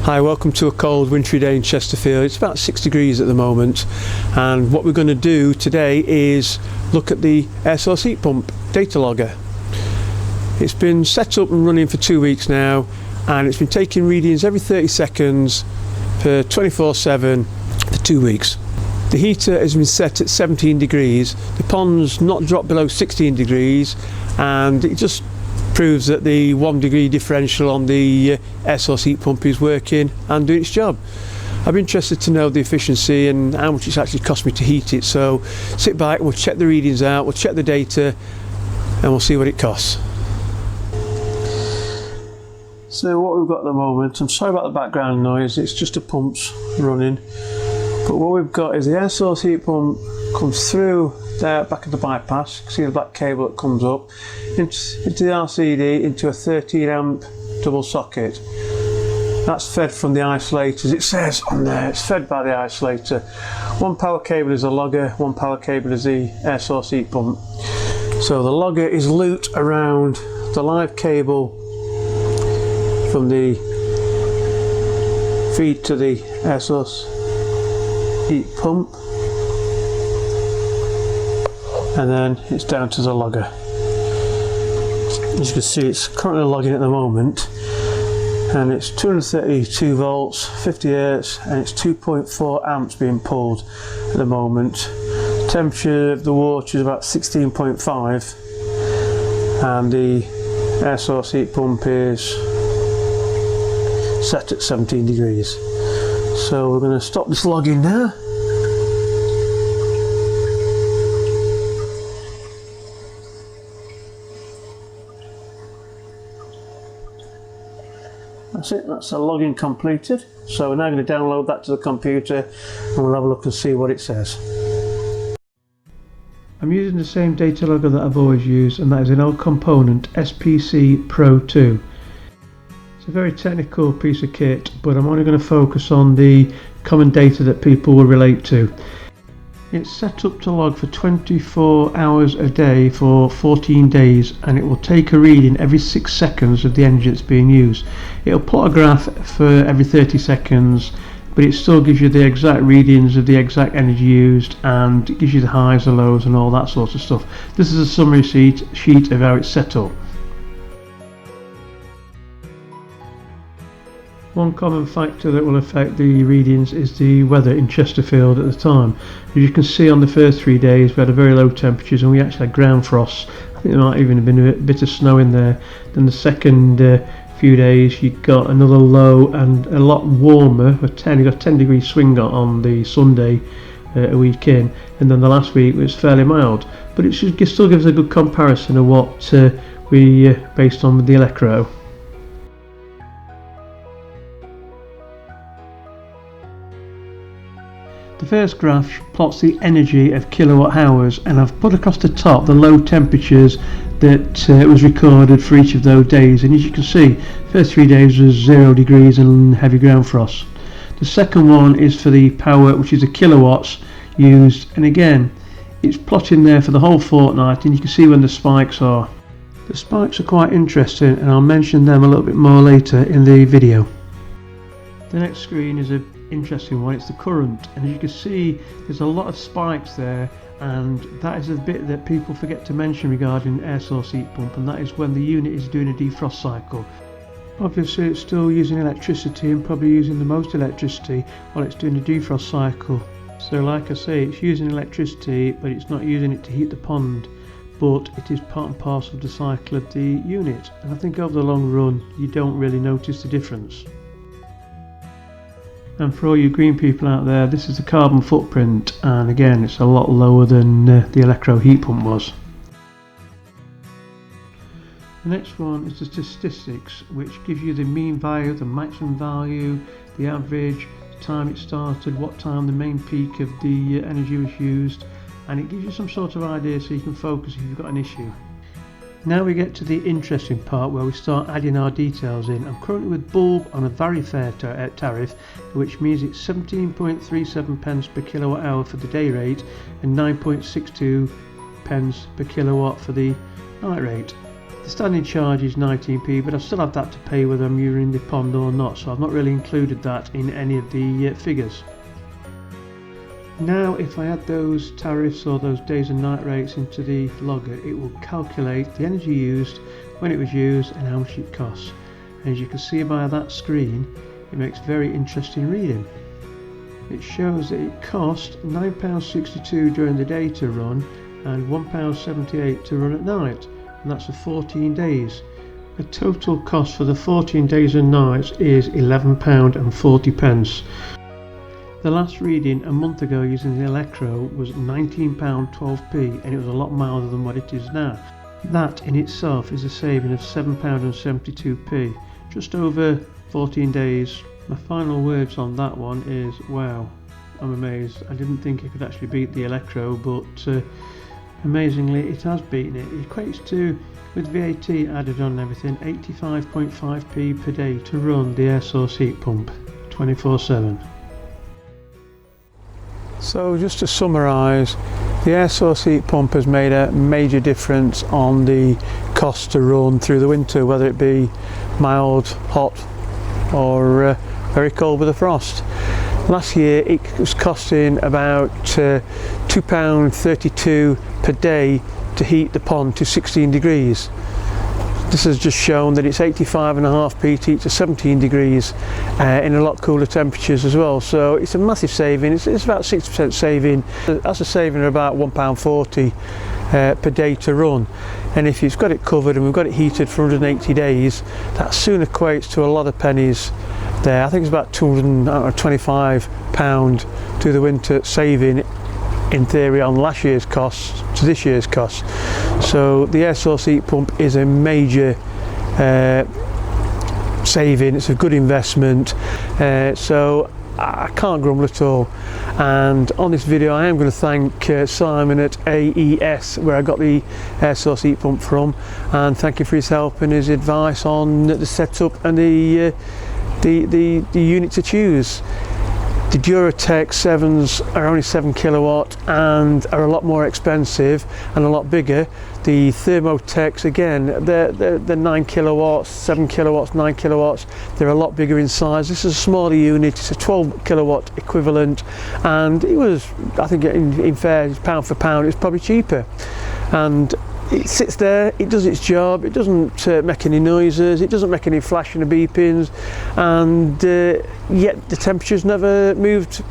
Hi, welcome to a cold wintry day in Chesterfield. It's about 6 degrees at the moment, and what we're going to do today is look at the air source heat pump data logger. It's been set up and running for 2 weeks now, and it's been taking readings every 30 seconds for 24/7 for 2 weeks. The heater has been set at 17 degrees. The pond's not dropped below 16 degrees, and it just proves that the 1 degree differential on the air source heat pump is working and doing its job. I'm interested to know the efficiency and how much it's actually cost me to heat it, so sit back and we'll check the readings out, we'll check the data, and we'll see what it costs. So what we've got at the moment, I'm sorry about the background noise, it's just the pumps running, but what we've got is the air source heat pump comes through there back of the bypass. You can see the black cable that comes up into the RCD into a 13 amp double socket. That's fed from the isolators. It says on there it's fed by the isolator. One power cable is the logger, one power cable is the air source heat pump. So the logger is looped around the live cable from the feed to the air source heat pump, and then it's down to the logger. As you can see, it's currently logging at the moment, and it's 232 volts, 50 Hz, and it's 2.4 amps being pulled at the moment. Temperature of the water is about 16.5, and the air source heat pump is set at 17 degrees. So we're going to stop this logging now. That's it, that's the logging completed. So we're now going to download that to the computer and we'll have a look and see what it says. I'm using the same data logger that I've always used, and that is an old component SPC Pro 2. It's a very technical piece of kit, but I'm only going to focus on the common data that people will relate to. It's set up to log for 24 hours a day for 14 days, and it will take a reading every 6 seconds of the energy that's being used. It'll plot a graph for every 30 seconds, but it still gives you the exact readings of the exact energy used, and it gives you the highs, the lows and all that sort of stuff. This is a summary sheet of how it's set up. One common factor that will affect the readings is the weather in Chesterfield at the time. As you can see, on the first 3 days we had a very low temperatures and we actually had ground frost. I think there might even have been a bit of snow in there. Then the second few days you got another low and a lot warmer. You got a 10 degree swing on the Sunday a week in, and then the last week was fairly mild. But it still gives a good comparison of what we based on with the Electro. The first graph plots the energy of kilowatt hours, and I've put across the top the low temperatures that was recorded for each of those days, and as you can see, first 3 days was 0 degrees and heavy ground frost. The second one is for the power, which is the kilowatts used, and again it's plotting there for the whole fortnight, and you can see when the spikes are. The spikes are quite interesting, and I'll mention them a little bit more later in the video. The next screen is an interesting one. It's the current, and as you can see there's a lot of spikes there, and that is a bit that people forget to mention regarding air source heat pump, and that is when the unit is doing a defrost cycle. Obviously it's still using electricity, and probably using the most electricity while it's doing a defrost cycle. So like I say, it's using electricity, but it's not using it to heat the pond, but it is part and parcel of the cycle of the unit, and I think over the long run you don't really notice the difference. And for all you green people out there, this is the carbon footprint, and again it's a lot lower than the electro heat pump was. The next one is the statistics, which gives you the mean value, the maximum value, the average, the time it started, what time the main peak of the energy was used, and it gives you some sort of idea so you can focus if you've got an issue. Now we get to the interesting part where we start adding our details in. I'm currently with bulb on a Variflow tariff, which means it's 17.37 pence per kilowatt hour for the day rate and 9.62 pence per kilowatt for the night rate. The standing charge is 19p, but I still have that to pay whether I'm using the pond or not, so I've not really included that in any of the figures. Now if I add those tariffs or those days and night rates into the logger, it will calculate the energy used, when it was used and how much it costs. And as you can see by that screen, it makes very interesting reading. It shows that it cost £9.62 during the day to run and £1.78 to run at night, and that's for 14 days. The total cost for the 14 days and nights is £11.40. The last reading a month ago using the Electro was £19.12p, and it was a lot milder than what it is now. That in itself is a saving of £7.72p, just over 14 days. My final words on that one is wow, I'm amazed. I didn't think it could actually beat the Electro, but amazingly it has beaten it. It equates to, with VAT added on and everything, 85.5p per day to run the air source heat pump 24/7. So just to summarise, the air source heat pump has made a major difference on the cost to run through the winter, whether it be mild, hot or very cold with a frost. Last year it was costing about £2.32 per day to heat the pond to 16 degrees. This has just shown that it's 85.5p to heat to 17 degrees in a lot cooler temperatures as well. So it's a massive saving. It's about 60% saving. That's a saving of about £1.40 per day to run. And if you've got it covered and we've got it heated for 180 days, that soon equates to a lot of pennies there. I think it's about £225 to the winter saving in theory on last year's costs to this year's costs. So the air source heat pump is a major saving. It's a good investment, so I can't grumble at all. And on this video I am going to thank Simon at AES, where I got the air source heat pump from, and thank you for his help and his advice on the setup and the unit to choose. The Duratec 7s are only 7 kilowatt and are a lot more expensive and a lot bigger. The Thermotechs, again, they're 9 kilowatts, 7 kilowatts, 9 kilowatts. They're a lot bigger in size. This is a smaller unit. It's a 12 kilowatt equivalent, and it was, I think, in fair, pound for pound, it's probably cheaper. And it sits there, it does its job, it doesn't make any noises, it doesn't make any flashing or beepings, and yet the temperature's never moved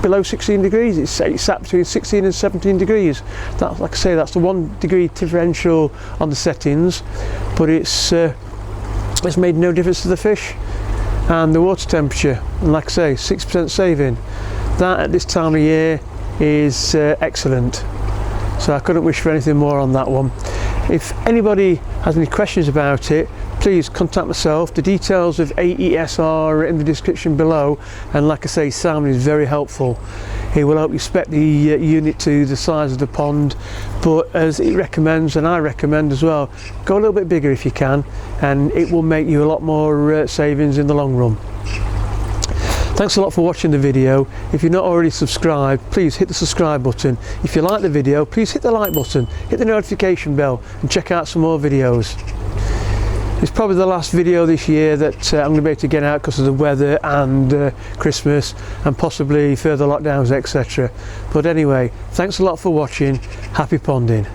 below 16 degrees. It's sat between 16 and 17 degrees. That, like I say, that's the 1 degree differential on the settings, but it's made no difference to the fish and the water temperature. And like I say, 6% saving. That at this time of year is excellent. So I couldn't wish for anything more on that one. If anybody has any questions about it, please contact myself. The details of AES are in the description below, and like I say, Simon is very helpful. He will help you spec the unit to the size of the pond, but as he recommends, and I recommend as well, go a little bit bigger if you can, and it will make you a lot more savings in the long run. Thanks a lot for watching the video. If you're not already subscribed, please hit the subscribe button. If you like the video, please hit the like button, hit the notification bell, and check out some more videos. It's probably the last video this year that I'm going to be able to get out because of the weather and Christmas and possibly further lockdowns, etc. But anyway, thanks a lot for watching. Happy ponding.